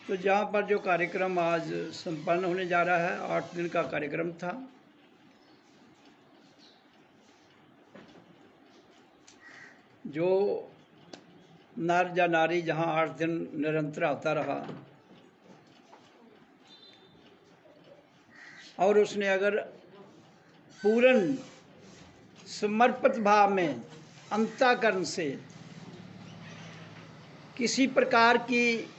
तो जहाँ पर जो कार्यक्रम आज संपन्न होने जा रहा है, 8 दिन का कार्यक्रम था। जो नर या नारी जहाँ 8 दिन निरंतर आता रहा और उसने अगर पूर्ण समर्पित भाव में अंतःकरण से किसी प्रकार की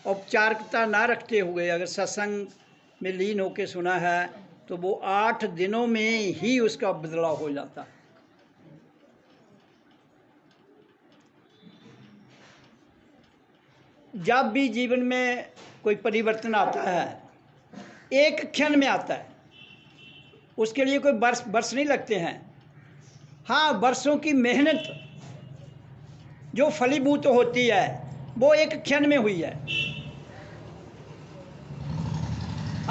औपचारिकता ना रखते हुए अगर सत्संग में लीन होकर सुना है तो वो 8 दिनों में ही उसका बदलाव हो जाता है। जब भी जीवन में कोई परिवर्तन आता है एक क्षण में आता है, उसके लिए कोई वर्ष नहीं लगते हैं। हाँ, वर्षों की मेहनत जो फलीभूत होती है वो एक क्षण में हुई है।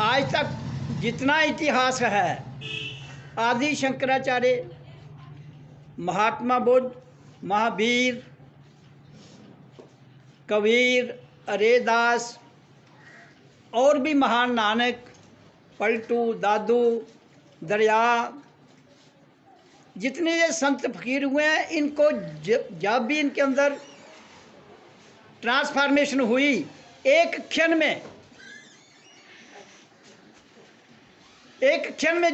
आज तक जितना इतिहास है, आदि शंकराचार्य, महात्मा बुद्ध, महावीर, कबीर, अरेदास और भी महान नानक, पलटू, दादू, दरिया, जितने ये संत फकीर हुए हैं, इनको जब भी इनके अंदर ट्रांसफॉर्मेशन हुई एक क्षण में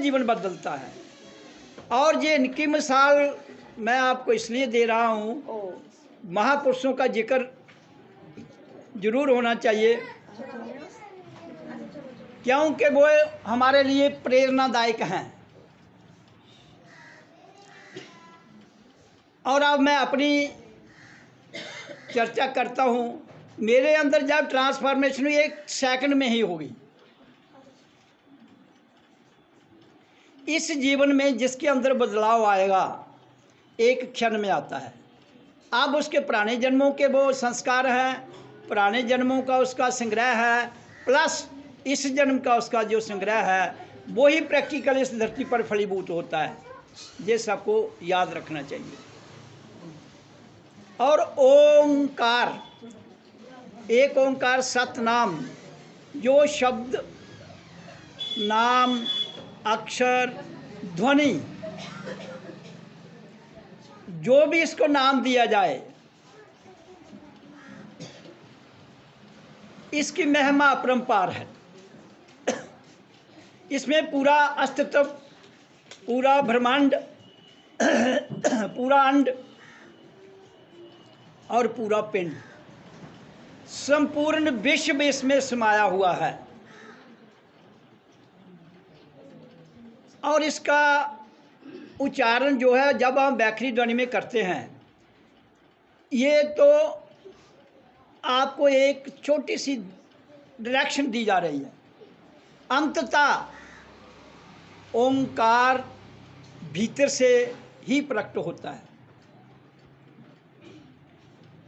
जीवन बदलता है। और ये इनकी मिसाल मैं आपको इसलिए दे रहा हूँ, महापुरुषों का जिक्र जरूर होना चाहिए क्योंकि वो हमारे लिए प्रेरणादायक हैं। और अब मैं अपनी चर्चा करता हूँ। मेरे अंदर जब ट्रांसफॉर्मेशन हुई एक सेकंड में ही होगी। इस जीवन में जिसके अंदर बदलाव आएगा एक क्षण में आता है। अब उसके पुराने जन्मों के वो संस्कार हैं, पुराने जन्मों का उसका संग्रह है, प्लस इस जन्म का उसका जो संग्रह है वही प्रैक्टिकल इस धरती पर फलीभूत होता है। ये सबको याद रखना चाहिए। और ओंकार, एक ओंकार सतनाम, जो शब्द, नाम, अक्षर, ध्वनि, जो भी इसको नाम दिया जाए, इसकी महिमा अपरंपार है। इसमें पूरा अस्तित्व, पूरा ब्रह्मांड, पूरा अंड और पूरा पिंड, संपूर्ण विश्व इसमें समाया हुआ है। और इसका उच्चारण जो है जब हम व्याखरी ध्वनि में करते हैं, ये तो आपको एक छोटी सी डायरेक्शन दी जा रही है। अंततः ओंकार भीतर से ही प्रकट होता है।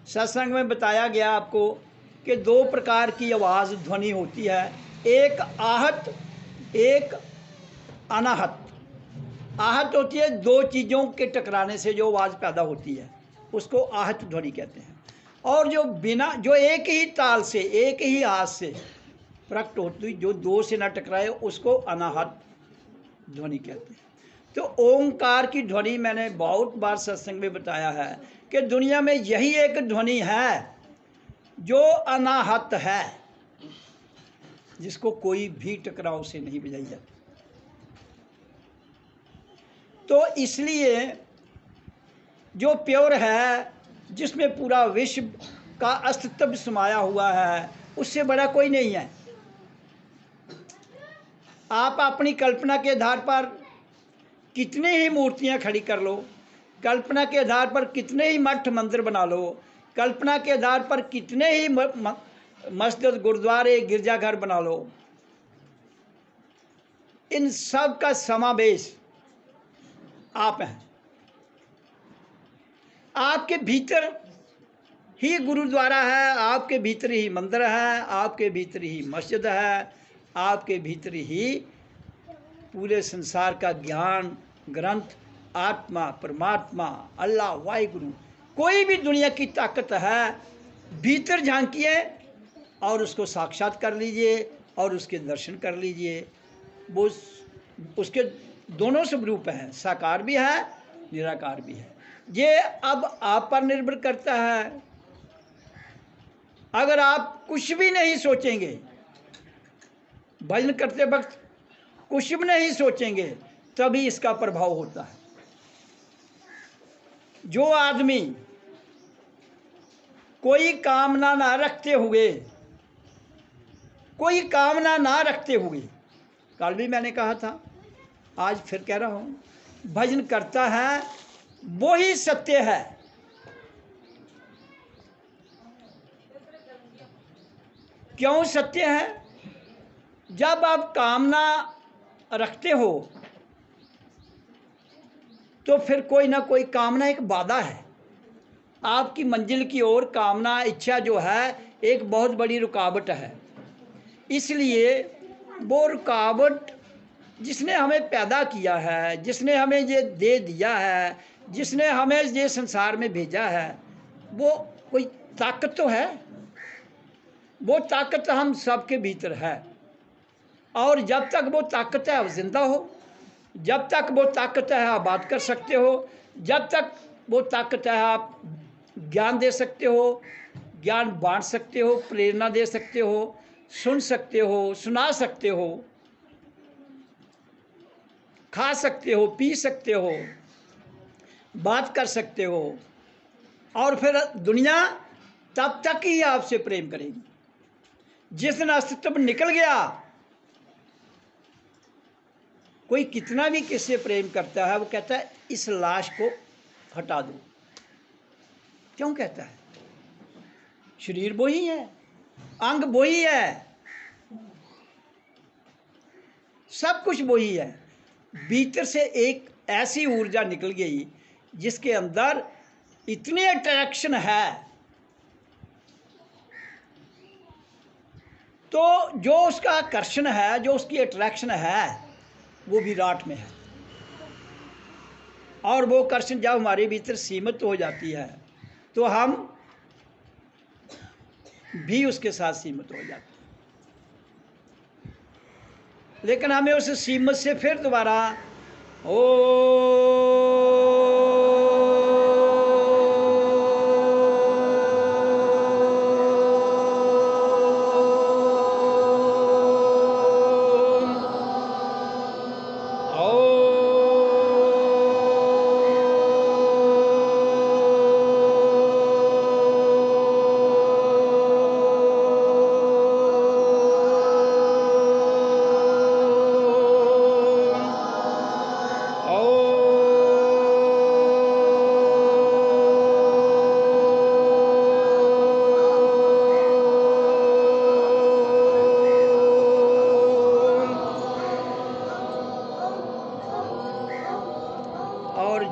सत्संग में बताया गया आपको कि 2 प्रकार की आवाज़ ध्वनि होती है, एक आहत, एक अनाहत। आहत होती है 2 चीज़ों के टकराने से जो आवाज़ पैदा होती है, उसको आहत ध्वनि कहते हैं। और जो बिना, जो एक ही ताल से, एक ही हाथ से प्रकट होती, जो 2 से ना टकराए, उसको अनाहत ध्वनि कहते हैं। तो ओंकार की ध्वनि मैंने बहुत बार सत्संग में बताया है कि दुनिया में यही एक ध्वनि है जो अनाहत है, जिसको कोई भी टकराव से नहीं बजाई जाती। तो इसलिए जो प्योर है, जिसमें पूरा विश्व का अस्तित्व समाया हुआ है, उससे बड़ा कोई नहीं है। आप अपनी कल्पना के आधार पर कितने ही मूर्तियां खड़ी कर लो, कल्पना के आधार पर कितने ही मठ मंदिर बना लो, कल्पना के आधार पर कितने ही मस्जिद, गुरुद्वारे, गिरजाघर बना लो, इन सब का समावेश आप हैं। आपके भीतर ही गुरुद्वारा है, आपके भीतर ही मंदिर है, आपके भीतर ही मस्जिद है, आपके भीतर ही पूरे संसार का ज्ञान ग्रंथ, आत्मा, परमात्मा, अल्लाह, वाहिगुरु, कोई भी दुनिया की ताकत है, भीतर झांकिए और उसको साक्षात कर लीजिए और उसके दर्शन कर लीजिए। वो उसके दोनों स्वरूप हैं, साकार भी है, निराकार भी है। ये अब आप पर निर्भर करता है। अगर आप कुछ भी नहीं सोचेंगे, भजन करते वक्त कुछ भी नहीं सोचेंगे, तभी इसका प्रभाव होता है। जो आदमी कोई कामना ना रखते हुए, कोई कामना ना रखते हुए, कल भी मैंने कहा था, आज फिर कह रहा हूं, भजन करता है वो ही सत्य है। क्यों सत्य है? जब आप कामना रखते हो तो फिर कोई ना कोई कामना एक बाधा है। आपकी मंजिल की ओर कामना, इच्छा जो है, एक बहुत बड़ी रुकावट है। इसलिए वो रुकावट जिसने हमें पैदा किया है, जिसने हमें ये दे दिया है, जिसने हमें ये संसार में भेजा है, वो कोई ताकत तो है। वो ताकत हम सबके भीतर है, और जब तक वो ताकत है आप जिंदा हो, जब तक वो ताकत है आप बात कर सकते हो, जब तक वो ताकत है आप ज्ञान दे सकते हो, ज्ञान बांट सकते हो, प्रेरणा दे सकते हो, सुन सकते हो, सुना सकते हो, खा सकते हो, पी सकते हो, बात कर सकते हो, और फिर दुनिया तब तक ही आपसे प्रेम करेगी। जिस दिन अस्तित्व निकल गया, कोई कितना भी किससे प्रेम करता है, वो कहता है इस लाश को हटा दो। क्यों कहता है? शरीर वो ही है, अंग वो ही है, सब कुछ वो ही है। भीतर से एक ऐसी ऊर्जा निकल गई जिसके अंदर इतनी अट्रैक्शन है, तो जो उसका आकर्षण है, जो उसकी अट्रैक्शन है, वो विराट में है। और वो आकर्षण जब हमारे भीतर सीमित हो जाती है तो हम भी उसके साथ सीमित हो जाते हैं। लेकिन हमें उस सीमित से फिर दोबारा और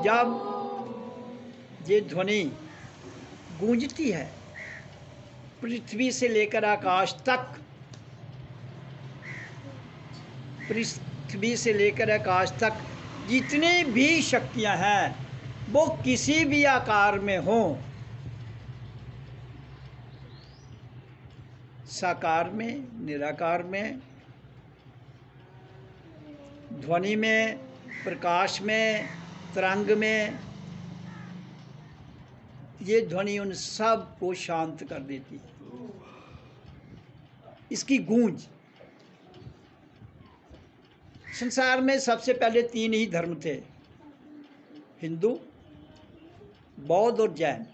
जब ये ध्वनि गूंजती है पृथ्वी से लेकर आकाश तक, पृथ्वी से लेकर आकाश तक जितनी भी शक्तियां हैं, वो किसी भी आकार में हों, साकार में, निराकार में, ध्वनि में, प्रकाश में, तरंग में, ये ध्वनि उन सब को शांत कर देती है। इसकी गूंज, संसार में सबसे पहले 3 ही धर्म थे, हिंदू, बौद्ध और जैन।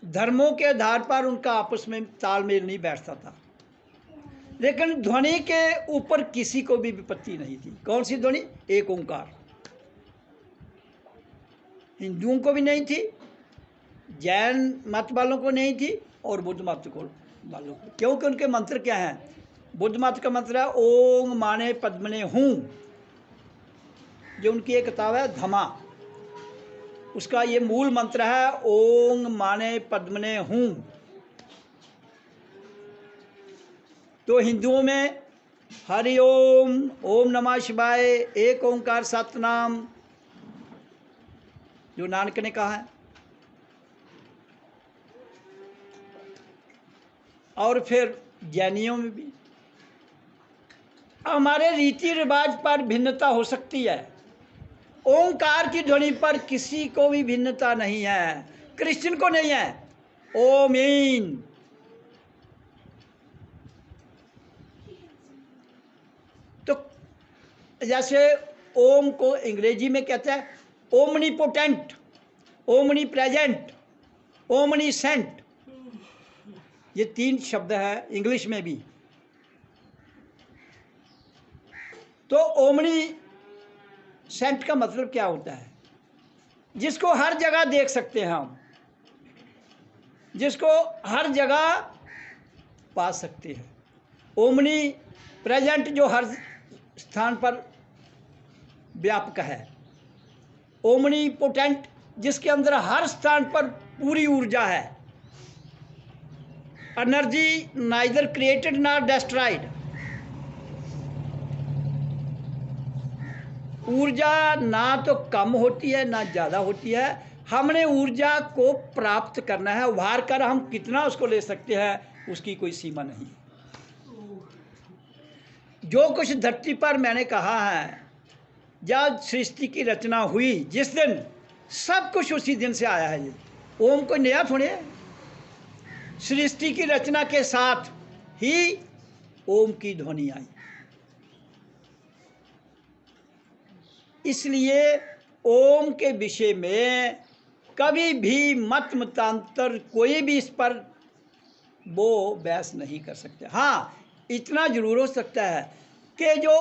धर्मों के आधार पर उनका आपस में तालमेल नहीं बैठता था, लेकिन ध्वनि के ऊपर किसी को भी विपत्ति नहीं थी। कौन सी ध्वनि? एक ओंकार। हिंदुओं को भी नहीं थी, जैन मत वालों को नहीं थी, और बुद्ध मत को वालों को। क्योंकि उनके मंत्र क्या हैं? बुद्ध मत का मंत्र है ओम माने पद्मने हूँ, जो उनकी एक किताब है धमा, उसका ये मूल मंत्र है ओम माने पद्मने हूँ। तो हिंदुओं में हरि ओम, ओम नमः शिवाय, एक ओंकार सतनाम, जो नानक ने कहा है। और फिर जैनियों में भी। हमारे रीति रिवाज पर भिन्नता हो सकती है, ओंकार की ध्वनि पर किसी को भी भिन्नता नहीं है, क्रिश्चियन को नहीं है। ओ मीन, तो जैसे ओम को अंग्रेजी में कहते हैं omnipotent, omnipresent, omniscient, ये 3 शब्द है इंग्लिश में भी। तो ओमनी सेंट का मतलब क्या होता है? जिसको हर जगह देख सकते हैं हम, जिसको हर जगह पा सकते हैं। ओमनी प्रेजेंट जो हर स्थान पर व्यापक है। ओमनी पोटेंट जिसके अंदर हर स्थान पर पूरी ऊर्जा है। Energy neither created not destroyed, ऊर्जा ना तो कम होती है ना ज़्यादा होती है। हमने ऊर्जा को प्राप्त करना है, उभार कर हम कितना उसको ले सकते हैं उसकी कोई सीमा नहीं। जो कुछ धरती पर मैंने कहा है, जब सृष्टि की रचना हुई जिस दिन, सब कुछ उसी दिन से आया है। ये ओम कोई नया थोड़े है। सृष्टि की रचना के साथ ही ओम की ध्वनि आई। इसलिए ओम के विषय में कभी भी मतांतर कोई भी इस पर वो बहस नहीं कर सकते। हाँ, इतना जरूर हो सकता है कि जो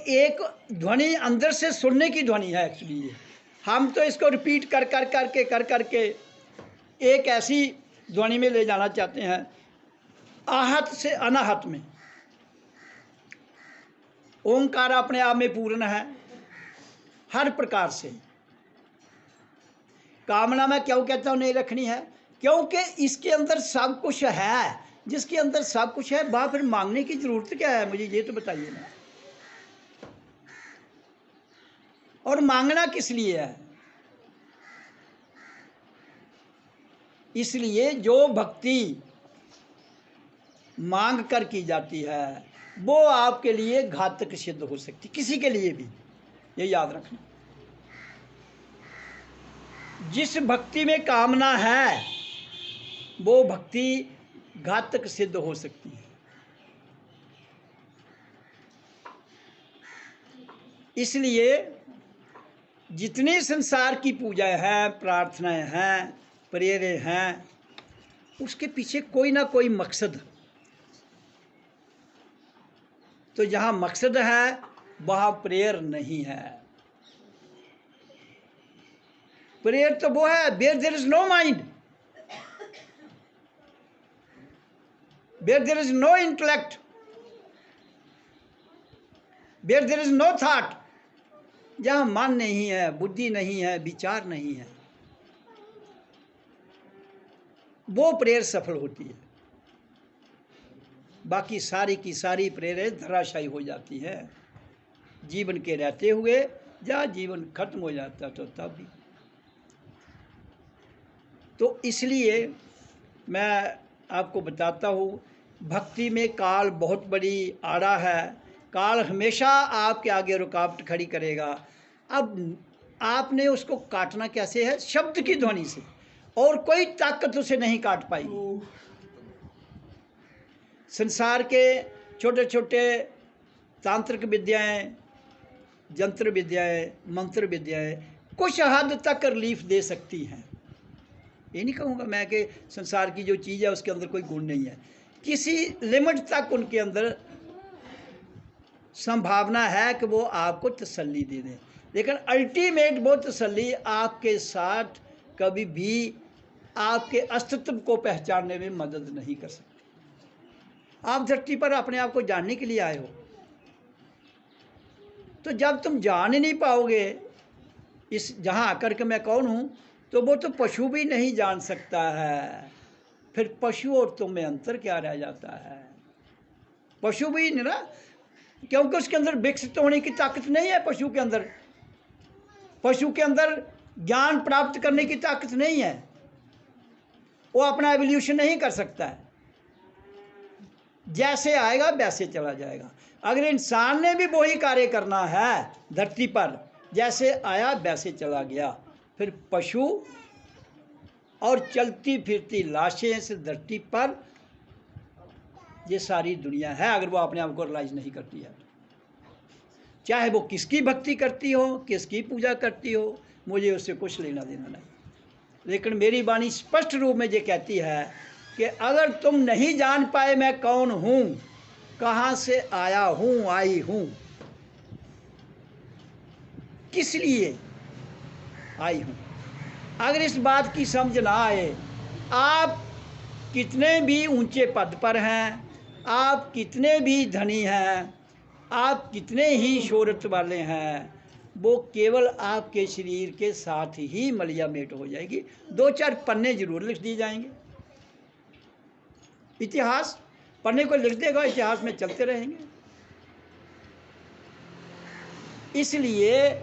एक ध्वनि अंदर से सुनने की ध्वनि है, एक्चुअली हम तो इसको रिपीट कर करके एक ऐसी ध्वनि में ले जाना चाहते हैं, आहत से अनाहत में। ओंकार अपने आप में पूर्ण है हर प्रकार से। कामना में क्यों कहता हूँ नहीं रखनी है? क्योंकि इसके अंदर सब कुछ है। जिसके अंदर सब कुछ है वह फिर मांगने की जरूरत क्या है? मुझे ये तो बताइए ना। और मांगना किस लिए है? इसलिए जो भक्ति मांग कर की जाती है वो आपके लिए घातक सिद्ध हो सकती, किसी के लिए भी, ये याद रखना। जिस भक्ति में कामना है वो भक्ति घातक सिद्ध हो सकती है। इसलिए जितनी संसार की पूजाएं हैं, प्रार्थनाएं हैं, प्रेयरें हैं, उसके पीछे कोई ना कोई मकसद। तो जहाँ मकसद है वहाँ प्रेयर नहीं है। प्रेयर तो वो है where there is no mind, where there is no intellect, where there is no thought, जहाँ मन नहीं है, बुद्धि नहीं है, विचार नहीं है, वो प्रेयर सफल होती है। बाकी सारी की सारी प्रेयरें धराशायी हो जाती है जीवन के रहते हुए, या जीवन खत्म हो जाता तो तब भी। तो इसलिए मैं आपको बताता हूँ, भक्ति में काल बहुत बड़ी आड़ा है। काल हमेशा आपके आगे रुकावट खड़ी करेगा। अब आपने उसको काटना कैसे है? शब्द की ध्वनि से, और कोई ताकत उसे नहीं काट पाएगी। संसार के छोटे छोटे तांत्रिक विद्याएं, यंत्र विद्याएं, मंत्र विद्याएं कुछ हद तक रिलीफ दे सकती हैं। ये नहीं कहूँगा मैं कि संसार की जो चीज़ है उसके अंदर कोई गुण नहीं है। किसी लिमिट तक उनके अंदर संभावना है कि वो आपको तसल्ली दे दें, लेकिन अल्टीमेट वो तसल्ली आपके साथ कभी भी आपके अस्तित्व को पहचानने में मदद नहीं कर सकती। आप धरती पर अपने आप को जानने के लिए आए हो, तो जब तुम जान ही नहीं पाओगे इस जहाँ आकर के मैं कौन हूँ, तो वो तो पशु भी नहीं जान सकता है। फिर पशु और तुम में अंतर क्या रह जाता है? पशु भी नहीं ना, क्योंकि उसके अंदर विकसित होने की ताकत नहीं है। पशु के अंदर, पशु के अंदर ज्ञान प्राप्त करने की ताकत नहीं है। वो अपना एवोल्यूशन नहीं कर सकता है। जैसे आएगा वैसे चला जाएगा। अगर इंसान ने भी वही कार्य करना है धरती पर, जैसे आया वैसे चला गया, फिर पशु और चलती फिरती लाशें इस धरती पर ये सारी दुनिया है, अगर वो अपने आप को रियलाइज नहीं करती है। चाहे वो किसकी भक्ति करती हो, किसकी पूजा करती हो, मुझे उससे कुछ लेना देना नहीं। लेकिन मेरी वाणी स्पष्ट रूप में ये कहती है कि अगर तुम नहीं जान पाए मैं कौन हूँ, कहाँ से आया हूँ, आई हूँ, किस लिए आई हूँ, अगर इस बात की समझ ना आए, आप कितने भी ऊंचे पद पर हैं, आप कितने भी धनी हैं, आप कितने ही शोहरत वाले हैं, वो केवल आपके शरीर के साथ ही मलिया मेट हो जाएगी। 2-4 पन्ने जरूर लिख दिए जाएंगे। इतिहास पन्ने को लिख देगा, इतिहास में चलते रहेंगे। इसलिए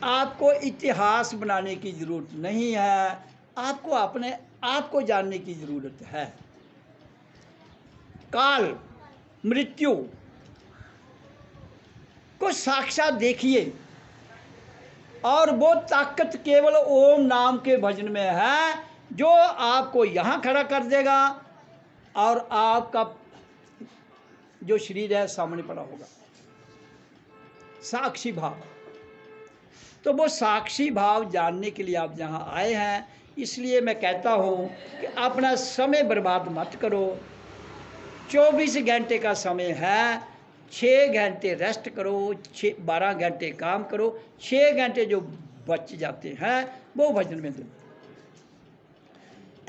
आपको इतिहास बनाने की ज़रूरत नहीं है, आपको अपने आप को जानने की ज़रूरत है। काल मृत्यु को साक्षात देखिए, और वो ताकत केवल ओम नाम के भजन में है, जो आपको यहाँ खड़ा कर देगा और आपका जो शरीर है सामने पड़ा होगा। साक्षी भाव, तो वो साक्षी भाव जानने के लिए आप यहाँ आए हैं। इसलिए मैं कहता हूँ कि अपना समय बर्बाद मत करो। 24 घंटे का समय है, 6 घंटे रेस्ट करो, 12 घंटे काम करो, 6 घंटे जो बच जाते हैं वो भजन में दो।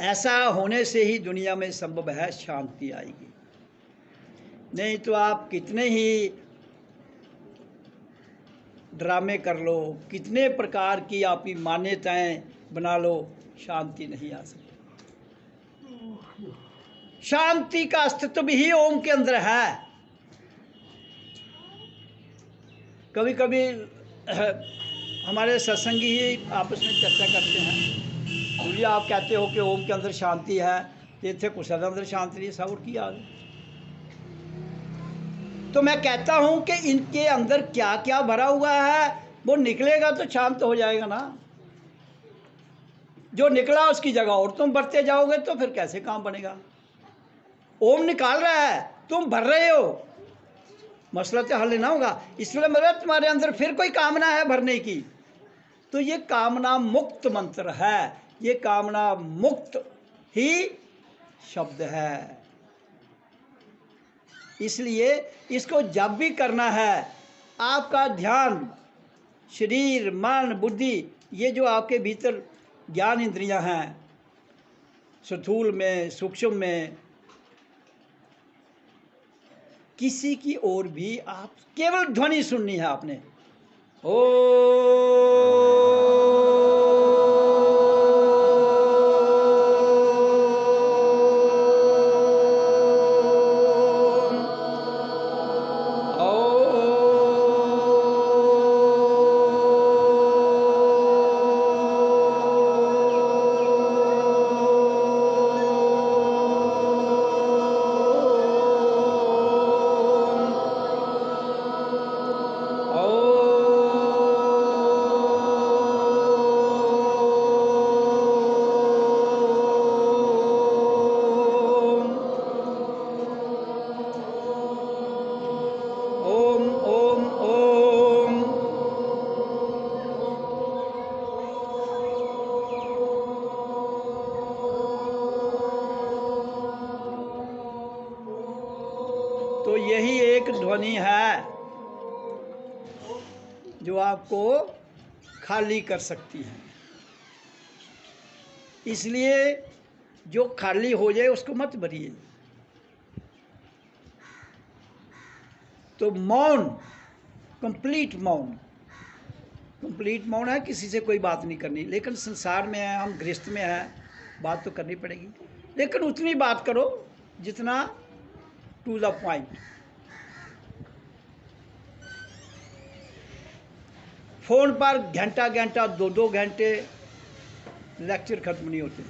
ऐसा होने से ही दुनिया में संभव है शांति आएगी। नहीं तो आप कितने ही ड्रामे कर लो, कितने प्रकार की आपकी मान्यताएं बना लो, शांति नहीं आ सकती। शांति का अस्तित्व ही ओम के अंदर है। कभी कभी हमारे सत्संगी ही आपस में चर्चा करते हैं, बोलिए आप कहते हो कि ओम के अंदर शांति है, इतने कुछ अंदर शांति नहीं, सब उठकी आ गई। तो मैं कहता हूं कि इनके अंदर क्या क्या भरा हुआ है, वो निकलेगा तो शांत हो जाएगा ना। जो निकला उसकी जगह और तुम भरते जाओगे तो फिर कैसे काम बनेगा। ओम निकाल रहा है, तुम भर रहे हो, मसला तो हल ना होगा। इसलिए मेरा तुम्हारे अंदर फिर कोई कामना है भरने की, तो ये कामना मुक्त मंत्र है, ये कामना मुक्त ही शब्द है। इसलिए इसको जब भी करना है, आपका ध्यान शरीर मन बुद्धि, ये जो आपके भीतर ज्ञान इंद्रियां हैं, स्थूल में सूक्ष्म में, किसी की ओर भी आप केवल ध्वनि सुननी है आपने। तो यही एक ध्वनि है जो आपको खाली कर सकती है। इसलिए जो खाली हो जाए उसको मत भरिए। तो मौन, कंप्लीट मौन, कंप्लीट मौन है, किसी से कोई बात नहीं करनी। लेकिन संसार में है, हम गृहस्थ में है, बात तो करनी पड़ेगी, लेकिन उतनी बात करो जितना टू द पॉइंट। फोन पर घंटा घंटा 2-2 घंटे लेक्चर खत्म नहीं होते।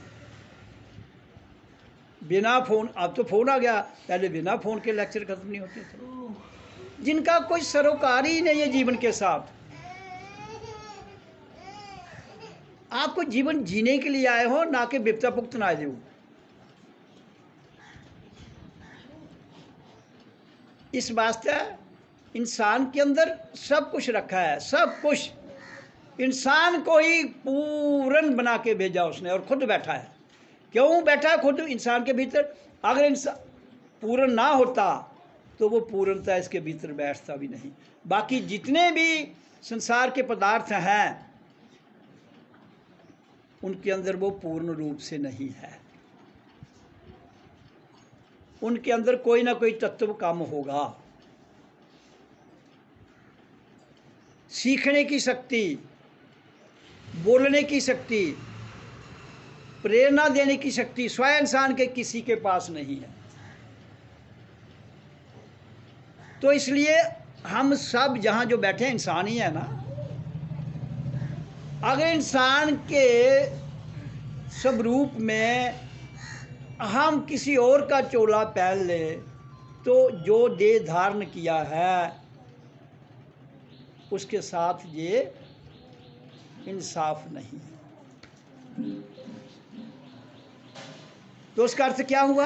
बिना फ़ोन, अब तो फ़ोन आ गया, पहले बिना फ़ोन के लेक्चर ख़त्म नहीं होते थे, जिनका कोई सरोकार ही नहीं है जीवन के साथ। आपको जीवन जीने के लिए आए हो, ना कि विपदा भुगतना आए हो। इस वास्ते इंसान के अंदर सब कुछ रखा है, सब कुछ इंसान को ही पूर्ण बना के भेजा उसने, और खुद बैठा है। क्यों बैठा है खुद इंसान के भीतर? अगर इंसान पूर्ण ना होता तो वो पूर्णता इसके भीतर बैठता भी नहीं। बाकी जितने भी संसार के पदार्थ हैं उनके अंदर वो पूर्ण रूप से नहीं है, उनके अंदर कोई ना कोई तत्व कम होगा। सीखने की शक्ति, बोलने की शक्ति, प्रेरणा देने की शक्ति स्वयं इंसान के किसी के पास नहीं है। तो इसलिए हम सब जहाँ जो बैठे हैं इंसान ही है ना। अगर इंसान के स्वरूप में हम किसी और का चोला पहन ले तो जो देह धारण किया है उसके साथ ये इंसाफ नहीं है। तो उसका अर्थ क्या हुआ?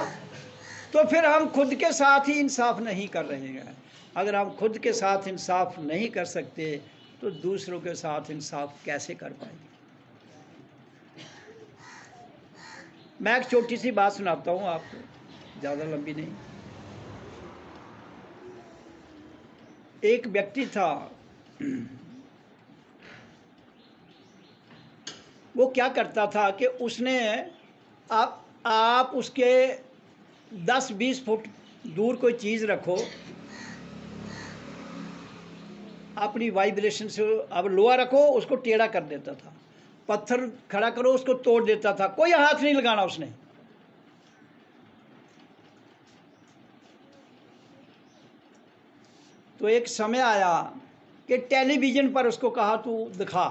तो फिर हम खुद के साथ ही इंसाफ नहीं कर रहे हैं। अगर हम खुद के साथ इंसाफ नहीं कर सकते तो दूसरों के साथ इंसाफ कैसे कर पाएंगे? मैं एक छोटी सी बात सुनाता हूँ आपको, ज़्यादा लंबी नहीं। एक व्यक्ति था, वो क्या करता था कि उसने आप उसके 10-20 फुट दूर कोई चीज़ रखो, अपनी वाइब्रेशन से, अब लोहा रखो उसको टेढ़ा कर देता था, पत्थर खड़ा करो उसको तोड़ देता था, कोई हाथ नहीं लगाना उसने। तो एक समय आया कि टेलीविज़न पर उसको कहा तू दिखा।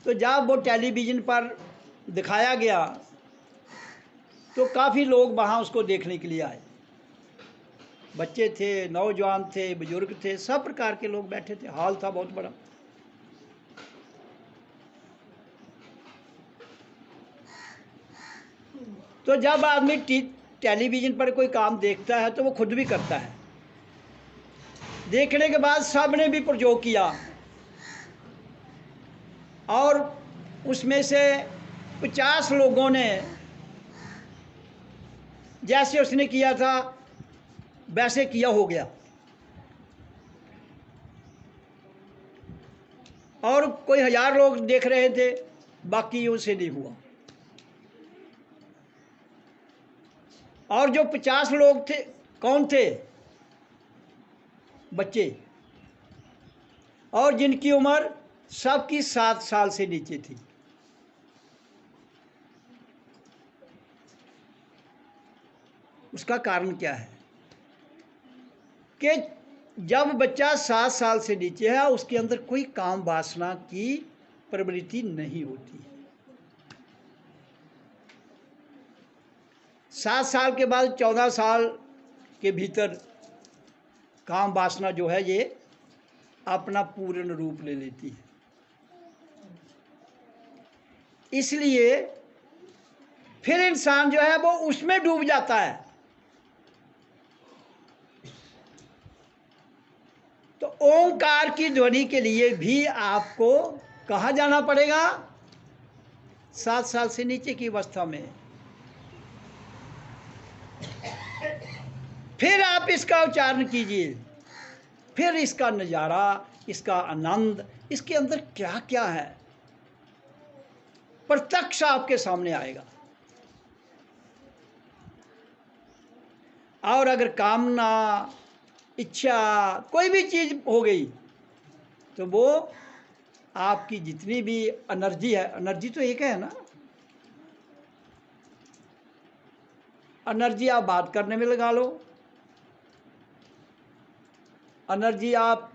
तो जब वो टेलीविज़न पर दिखाया गया तो काफ़ी लोग वहाँ उसको देखने के लिए आए। बच्चे थे, नौजवान थे, बुजुर्ग थे, सब प्रकार के लोग बैठे थे। हॉल था बहुत बड़ा। तो जब आदमी टेलीविज़न पर कोई काम देखता है तो वो खुद भी करता है। देखने के बाद सब ने भी प्रयोग किया और उसमें से 50 लोगों ने जैसे उसने किया था वैसे किया हो गया, और कोई 1000 लोग देख रहे थे, बाकी उसे नहीं हुआ। और जो 50 लोग थे कौन थे? बच्चे, और जिनकी उम्र सबकी 7 साल से नीचे थी। उसका कारण क्या है कि जब बच्चा 7 साल से नीचे है उसके अंदर कोई काम वासना की प्रवृत्ति नहीं होती है। 7 साल के बाद 14 साल के भीतर काम वासना जो है ये अपना पूर्ण रूप ले लेती है। इसलिए फिर इंसान जो है वो उसमें डूब जाता है। तो ओंकार की ध्वनि के लिए भी आपको कहाँ जाना पड़ेगा? 7 साल से नीचे की अवस्था में। फिर आप इसका उच्चारण कीजिए, फिर इसका नज़ारा, इसका आनंद, इसके अंदर क्या क्या है प्रत्यक्ष आपके सामने आएगा। और अगर कामना, इच्छा, कोई भी चीज़ हो गई तो वो आपकी जितनी भी एनर्जी है, एनर्जी तो एक है ना, एनर्जी आप बात करने में लगा लो, एनर्जी आप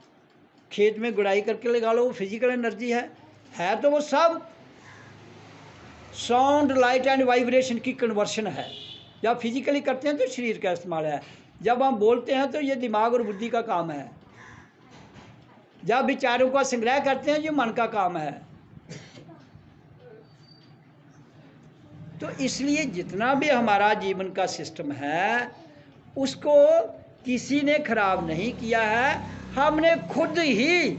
खेत में गुड़ाई करके लगा लो, वो फिजिकल एनर्जी है तो वो सब साउंड, लाइट एंड वाइब्रेशन की कन्वर्शन है। जब फिजिकली करते हैं तो शरीर का इस्तेमाल है, जब हम बोलते हैं तो ये दिमाग और बुद्धि का काम है, जब विचारों का संग्रह करते हैं ये मन का काम है। तो इसलिए जितना भी हमारा जीवन का सिस्टम है उसको किसी ने खराब नहीं किया है, हमने खुद ही,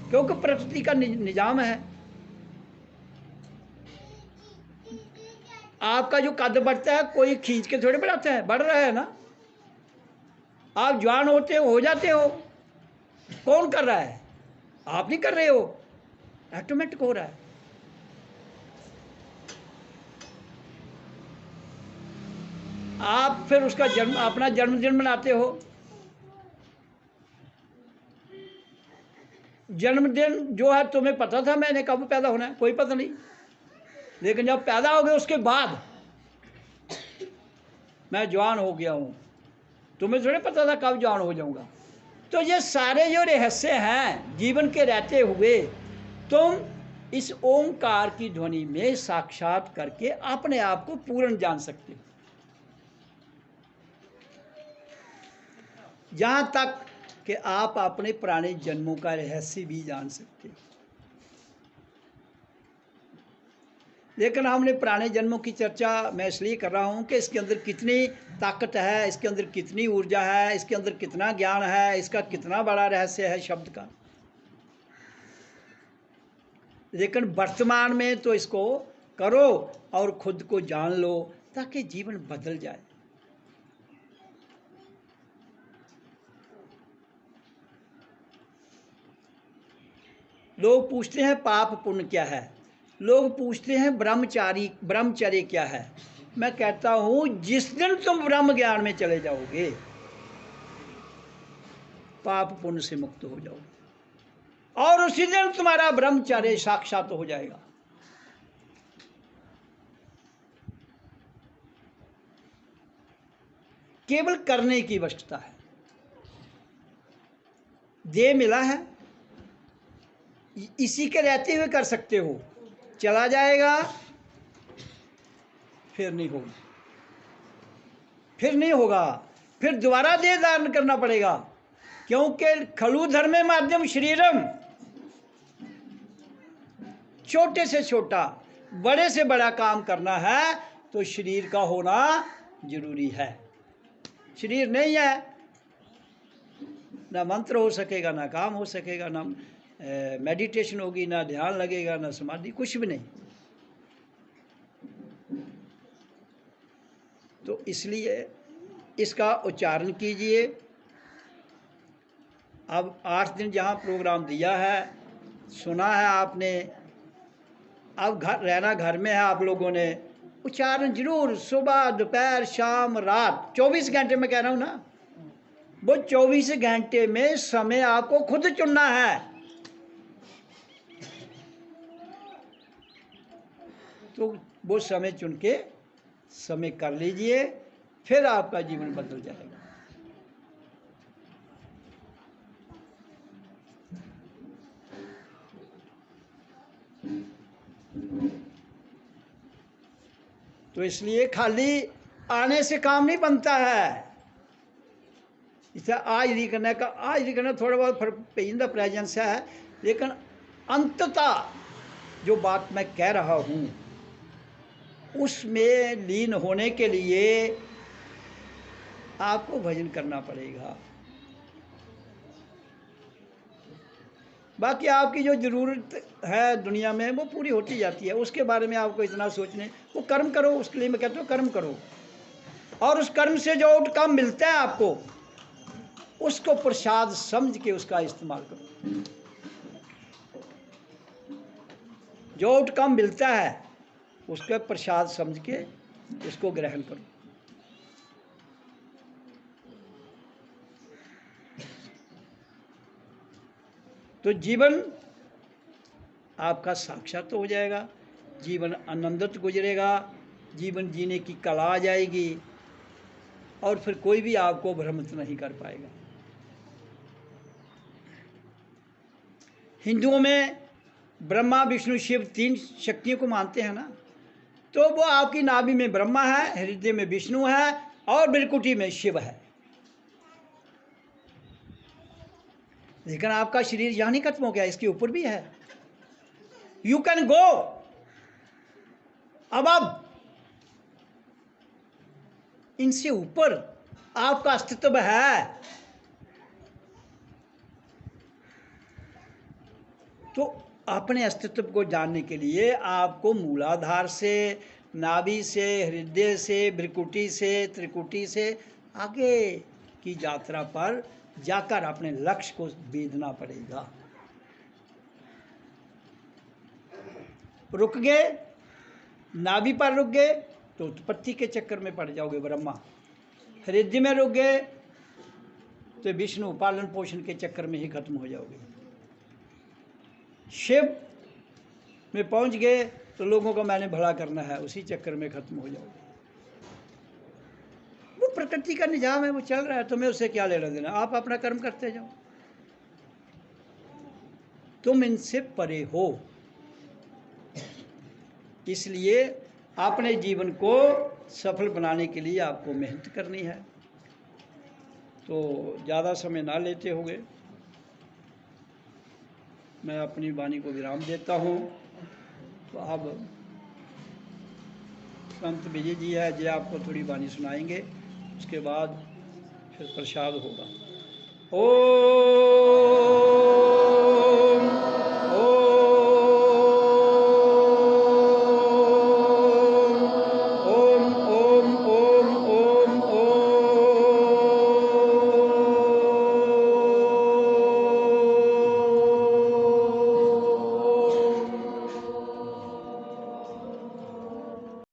क्योंकि प्रकृति का निजाम है। आपका जो कद बढ़ता है कोई खींच के थोड़े बढ़ाता है, बढ़ रहा है ना। आप जवान होते हो जाते हो, कौन कर रहा है? आप नहीं कर रहे हो, ऑटोमेटिक हो रहा है। आप फिर उसका अपना जन्मदिन मनाते हो। जन्मदिन जो है तुम्हें पता था मैंने कब पैदा होना है? कोई पता नहीं। लेकिन जब पैदा हो गए उसके बाद मैं जवान हो गया हूँ, तुम्हें थोड़े पता था कब जवान हो जाऊंगा। तो ये सारे जो रहस्य हैं जीवन के रहते हुए, तुम इस ओंकार की ध्वनि में साक्षात करके अपने आप को पूर्ण जान सकते हो। जहां तक कि आप अपने पुराने जन्मों का रहस्य भी जान सकते हो। लेकिन हमने पुराने जन्मों की चर्चा मैं इसलिए कर रहा हूं कि इसके अंदर कितनी ताकत है, इसके अंदर कितनी ऊर्जा है, इसके अंदर कितना ज्ञान है, इसका कितना बड़ा रहस्य है शब्द का। लेकिन वर्तमान में तो इसको करो और खुद को जान लो ताकि जीवन बदल जाए। लोग पूछते हैं पाप पुण्य क्या है, लोग पूछते हैं ब्रह्मचर्य क्या है। मैं कहता हूं जिस दिन तुम ब्रह्म ज्ञान में चले जाओगे पाप पुण्य से मुक्त हो जाओगे और उसी दिन तुम्हारा ब्रह्मचर्य साक्षात हो जाएगा। केवल करने की आवश्यकता है। देह मिला है, इसी के रहते हुए कर सकते हो। चला जाएगा फिर नहीं होगा, फिर दोबारा देह धारण करना पड़ेगा, क्योंकि खलु धर्मे माध्यम शरीरम, छोटे से छोटा बड़े से बड़ा काम करना है तो शरीर का होना जरूरी है। शरीर नहीं है ना मंत्र हो सकेगा, ना काम हो सकेगा, ना मेडिटेशन होगी, ना ध्यान लगेगा, ना समाधि, कुछ भी नहीं। तो इसलिए इसका उच्चारण कीजिए। अब 8 दिन जहाँ प्रोग्राम दिया है, सुना है आपने, अब घर में है आप लोगों ने, उच्चारण जरूर सुबह दोपहर शाम रात, 24 घंटे में कह रहा हूँ ना, वो 24 घंटे में समय आपको खुद चुनना है। तो वो समय चुन के समय कर लीजिए, फिर आपका जीवन बदल जाएगा। तो इसलिए खाली आने से काम नहीं बनता है। इसे आज नहीं करना थोड़ा बहुत फर्क पेंदा प्रेजेंस है, लेकिन अंततः जो बात मैं कह रहा हूँ उसमें लीन होने के लिए आपको भजन करना पड़ेगा। बाकी आपकी जो ज़रूरत है दुनिया में वो पूरी होती जाती है, उसके बारे में आपको इतना सोचने, वो कर्म करो। उसके लिए मैं कहता हूँ कर्म करो, और उस कर्म से जो आउटकम मिलता है आपको उसको प्रसाद समझ के उसका इस्तेमाल करो। जो आउटकम मिलता है उसका प्रसाद समझ के उसको ग्रहण करो। तो जीवन आपका साक्षात हो जाएगा, जीवन आनंदित गुजरेगा, जीवन जीने की कला आ जाएगी, और फिर कोई भी आपको भ्रमित नहीं कर पाएगा। हिंदुओं में ब्रह्मा विष्णु शिव 3 शक्तियों को मानते हैं ना, तो वो आपकी नाभि में ब्रह्मा है, हृदय में विष्णु है और बिरकुटी में शिव है। लेकिन आपका शरीर यहाँ नहीं खत्म हो गया, इसके ऊपर भी है। यू कैन गो अब इनसे ऊपर आपका अस्तित्व है। तो अपने अस्तित्व को जानने के लिए आपको मूलाधार से, नाभि से, हृदय से, भ्रिकुटी से, त्रिकुटी से आगे की यात्रा पर जाकर अपने लक्ष्य को भेदना पड़ेगा। रुक गए, नाभि पर रुक गए तो उत्पत्ति के चक्कर में पड़ जाओगे ब्रह्मा। हृदय में रुक गए तो विष्णु पालन पोषण के चक्कर में ही खत्म हो जाओगे। शिव में पहुंच गए तो लोगों को मैंने भला करना है, उसी चक्कर में खत्म हो जाओगे। वो प्रकृति का निजाम है, वो चल रहा है, तुम्हें उससे क्या लेना देना। आप अपना कर्म करते जाओ, तुम इनसे परे हो। इसलिए अपने जीवन को सफल बनाने के लिए आपको मेहनत करनी है। तो ज़्यादा समय ना लेते हुए मैं अपनी वाणी को विराम देता हूँ। तो अब संत विजय जी है, जो आपको थोड़ी वाणी सुनाएंगे, उसके बाद फिर प्रसाद होगा। ओ